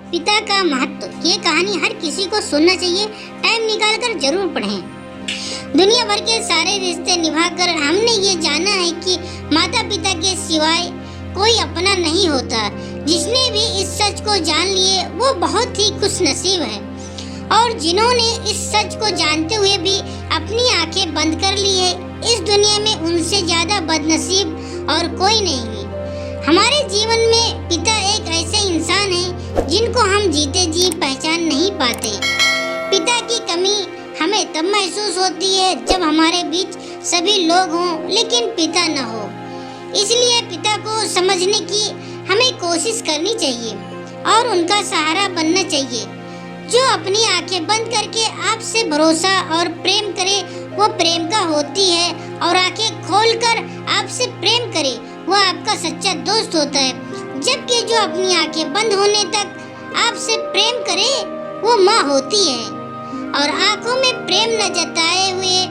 पिता का महत्व, ये कहानी हर किसी को सुनना चाहिए। टाइम निकाल कर जरूर पढ़ें। दुनिया भर के सारे रिश्ते निभाकर हमने ये जाना है कि माता पिता के सिवाय कोई अपना नहीं होता। जिसने भी इस सच को जान लिए वो बहुत ही खुशनसीब है, और जिन्होंने इस सच को जानते हुए भी अपनी आंखें बंद कर ली है, इस दुनिया में उनसे ज्यादा बदनसीब और कोई नहीं है। हमारे जीवन में पिता एक ऐसे इंसान है जिनको हम जीते जी पहचान नहीं पाते। पिता की कमी हमें तब महसूस होती है जब हमारे बीच सभी लोग हों लेकिन पिता न हो। इसलिए पिता को समझने की हमें कोशिश करनी चाहिए और उनका सहारा बनना चाहिए। जो अपनी आंखें बंद करके आपसे भरोसा और प्रेम करे वो प्रेम का होती है, और आंखें खोलकर आपसे प्रेम करे वो आपका सच्चा दोस्त होता है। जबकि जो अपनी आंखें बंद होने तक आपसे प्रेम करे वो माँ होती है, और आंखों में प्रेम न जताए हुए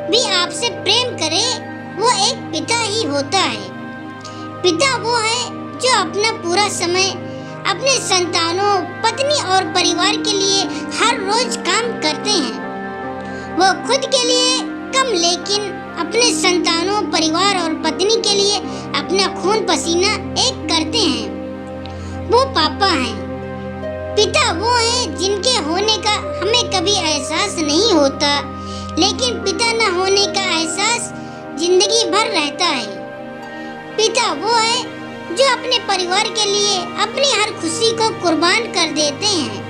भी आपसे प्रेम करे वो एक पिता ही होता है। पिता वो है जो अपना पूरा समय अपने संतानों, पत्नी और परिवार के लिए हर रोज काम करते हैं। वो खुद के लिए कम लेकिन अपने संतानों, परिवार और पत्नी के लिए अपना खून पसीना एक करते हैं। वो पापा हैं। पिता वो हैं जिनके होने का हमें कभी एहसास नहीं होता, लेकिन पिता न होने का एहसास जिंदगी भर रहता है। पिता वो है जो अपने परिवार के लिए अपनी हर खुशी को कुर्बान कर देते हैं।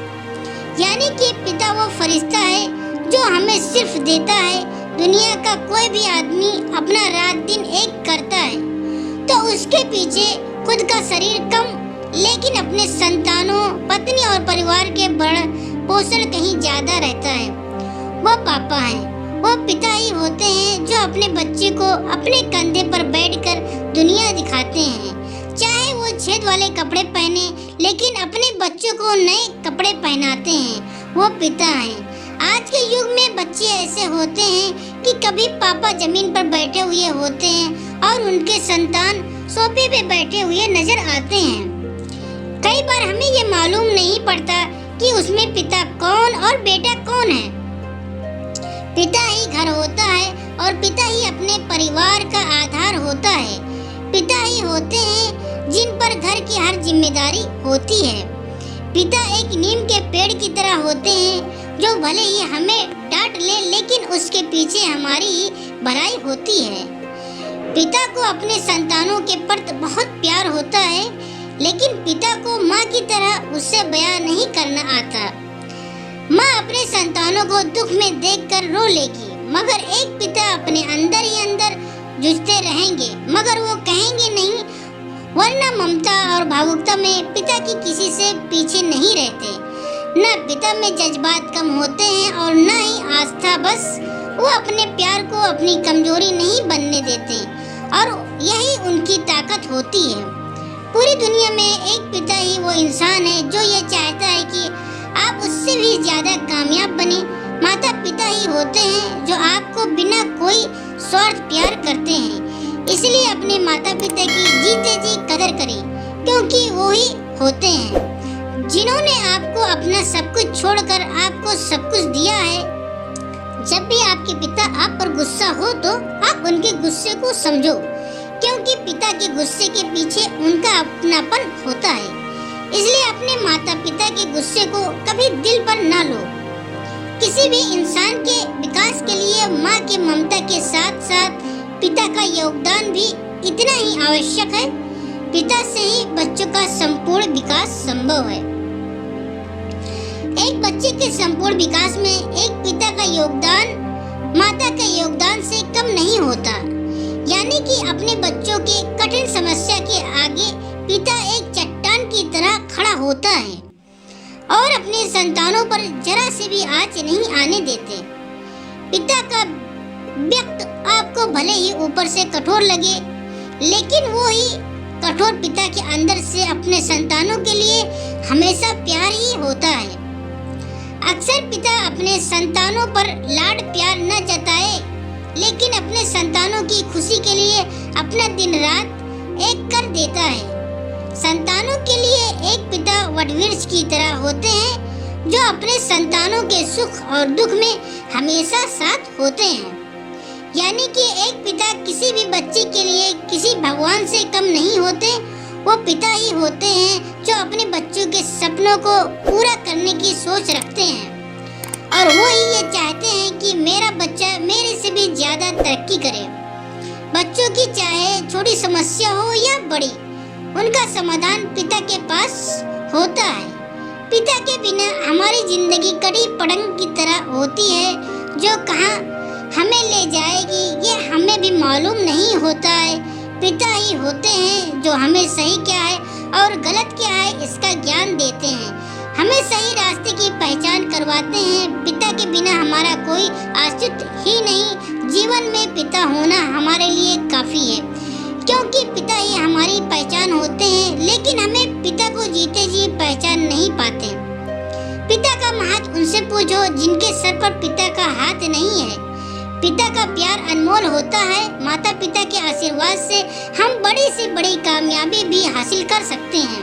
यानी कि पिता वो फरिश्ता है जो हमें सिर्फ देता है। दुनिया का कोई भी आदमी अपना रात दिन एक करता है तो उसके पीछे खुद का शरीर कम, लेकिन अपने संतानों, पत्नी और परिवार के भरण पोषण कहीं ज्यादा रहता है। वो पापा हैं। वो पिता ही होते हैं जो अपने बच्चे को अपने कंधे पर बैठकर दुनिया दिखाते हैं। चाहे वो छेद वाले कपड़े पहने लेकिन अपने बच्चों को नए कपड़े पहनाते हैं। वो पिता हैं। आज के युग में बच्चे ऐसे होते हैं कि कभी पापा जमीन पर बैठे हुए होते हैं और उनके संतान सोफे पे बैठे हुए नजर आते हैं। कई बार हमें ये मालूम नहीं पड़ता कि उसमें पिता कौन और बेटा कौन है। पिता ही घर होता है और पिता ही अपने परिवार का आधार होता है। पिता ही होते हैं जिन पर घर की हर जिम्मेदारी होती है। पिता एक नीम के पेड़ की तरह होते हैं जो भले ही हमें डांट ले लेकिन उसके पीछे हमारी ही भलाई होती है। पिता को अपने संतानों के प्रति बहुत प्यार होता है, लेकिन पिता को माँ की तरह उससे बयान नहीं करना आता। माँ अपने संतानों को दुख में देखकर रो लेगी, मगर एक पिता अपने अंदर ही अंदर जूझते रहेंगे, मगर वो कहेंगे नहीं, वरना ममता और भावुकता में पिता की किसी से पीछे नहीं रहते। न पिता में जज्बात कम होते हैं और न ही आस्था। बस वो अपने प्यार को अपनी कमजोरी नहीं बनने देते, और यही उनकी ताकत होती है। पूरी दुनिया में एक पिता ही वो इंसान है जो ये चाहता है कि आप उससे भी ज्यादा कामयाब बने। माता पिता ही होते हैं जो आपको बिना कोई स्वार्थ प्यार करते हैं। इसलिए अपने माता पिता की जीते जी कदर करें, क्योंकि वो ही होते हैं जिन्होंने आपको अपना सब कुछ छोड़कर आपको सब कुछ दिया है। जब भी आपके पिता आप पर गुस्सा हो तो आप उनके गुस्से को समझो, क्योंकि पिता के गुस्से के पीछे उनका अपनापन होता है। इसलिए अपने माता पिता के गुस्से को कभी दिल पर ना लो। किसी भी इंसान के विकास के लिए माँ की ममता के साथ साथ पिता का योगदान भी इतना ही आवश्यक है। पिता से ही बच्चों का संपूर्ण विकास संभव है। एक बच्चे के संपूर्ण विकास में एक पिता का योगदान माता के योगदान से कम नहीं होता। यानी कि अपने बच्चों के कठिन समस्या के आगे पिता एक चट्टान की तरह खड़ा होता है और अपने संतानों पर जरा से भी आँच नहीं आने देते। पिता का व्यक्त आपको भले ही ऊपर से कठोर लगे, लेकिन वो ही कठोर पिता के अंदर से अपने संतानों के लिए हमेशा प्यार ही होता है। अक्सर पिता अपने संतानों पर लाड प्यार न जताए, लेकिन अपने संतानों की खुशी के लिए अपना दिन रात एक कर देता है। संतानों के लिए एक पिता वटवृक्ष की तरह होते हैं जो अपने संतानों के सुख और दुख में हमेशा साथ होते हैं। यानी कि एक पिता किसी भी बच्चे के लिए किसी भगवान से कम नहीं होते। वो पिता ही होते हैं जो अपने बच्चों के सपनों को पूरा करने की सोच रखते हैं और वो ही ये चाहते हैं कि मेरा बच्चा मेरे से भी ज्यादा तरक्की करे। बच्चों की चाहे छोटी समस्या हो या बड़ी, उनका समाधान पिता के पास होता है। पिता के बिना हमारी जिंदगी कड़ी पतंग की तरह होती है जो कहाँ हमें ले जाएगी ये हमें भी मालूम नहीं होता है। पिता ही होते हैं जो हमें सही क्या है और गलत क्या है इसका ज्ञान देते हैं, हमें सही रास्ते की पहचान करवाते हैं। पिता के बिना हमारा कोई अस्तित्व ही नहीं। जीवन में पिता होना हमारे लिए काफी है क्योंकि पिता ही हमारी पहचान होते हैं, लेकिन हमें पिता को जीते जी पहचान नहीं पाते। पिता का महत्व उनसे पूछो जिनके सर पर पिता का हाथ नहीं है। पिता का प्यार अनमोल होता है। माता पिता के आशीर्वाद से हम बड़ी से बड़ी कामयाबी भी हासिल कर सकते हैं।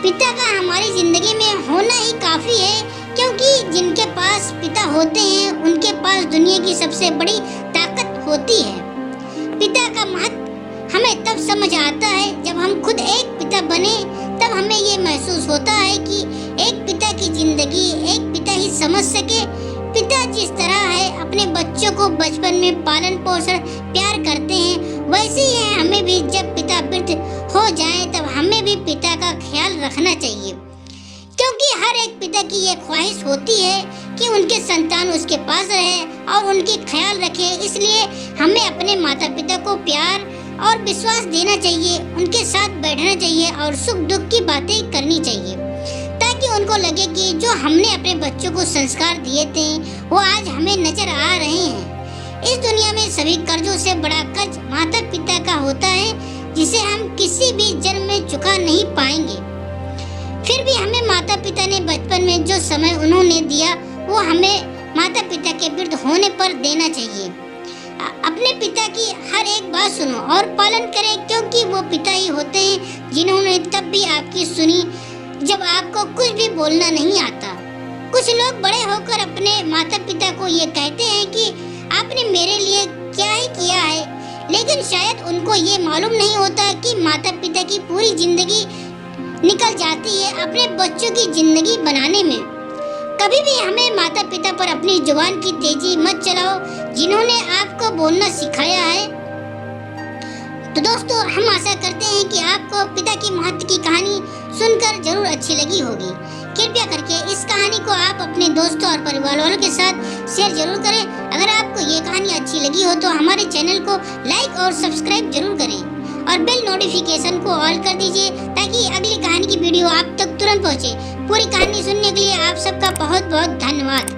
पिता का हमारी जिंदगी में होना ही काफी है क्योंकि जिनके पास पिता होते हैं उनके पास दुनिया की सबसे बड़ी ताकत होती है। पिता का महत्व हमें तब समझ आता है जब हम खुद एक पिता बने, तब हमें ये महसूस होता है कि एक पिता की जिंदगी एक पिता ही समझ सके। पिता जिस तरह है अपने बच्चों को बचपन में पालन पोषण प्यार करते हैं, वैसे ही है हमें भी जब पिता वृद्ध हो जाए तब हमें भी पिता का ख्याल रखना चाहिए क्योंकि हर एक पिता की ये ख्वाहिश होती है कि उनके संतान उसके पास रहे और उनकी ख्याल रखे। इसलिए हमें अपने माता पिता को प्यार और विश्वास देना चाहिए, उनके साथ बैठना चाहिए और सुख दुख की बातें करनी चाहिए ताकि उनको लगे कि जो हमने अपने बच्चों को संस्कार दिए थे वो आज हमें नजर आ रहे हैं। इस दुनिया में सभी कर्जों से बड़ा कर्ज माता पिता का होता है जिसे हम किसी भी जन्म में चुका नहीं पाएंगे। फिर भी हमें माता पिता ने बचपन में जो समय उन्होंने दिया वो हमें माता पिता के वृद्ध होने पर देना चाहिए। अपने पिता की हर एक बात सुनो और पालन करें क्योंकि वो पिता ही होते हैं जिन्होंने तब भी आपकी सुनी जब आपको कुछ भी बोलना नहीं आता। कुछ लोग बड़े होकर अपने माता पिता को ये कहते हैं कि आपने मेरे लिए क्या ही किया है, लेकिन शायद उनको ये मालूम नहीं होता कि माता पिता की पूरी जिंदगी निकल जाती है अपने बच्चों की जिंदगी बनाने में। कभी भी हमें माता पिता पर अपनी जुबान की तेजी मत चलाओ जिन्होंने आपको बोलना सिखाया है। तो दोस्तों, हम आशा करते हैं कि आपको पिता की महत्व की कहानी सुनकर जरूर अच्छी लगी होगी। कृपया करके इस कहानी को आप अपने दोस्तों और परिवार वालों के साथ शेयर जरूर करें। अगर आपको ये कहानी अच्छी लगी हो तो हमारे चैनल को लाइक और सब्सक्राइब जरूर करें और बेल नोटिफिकेशन को ऑल कर दीजिए ताकि अगली कहानी की वीडियो आप तक तुरंत पहुंचे। पूरी कहानी सुनने के लिए आप सबका बहुत बहुत धन्यवाद।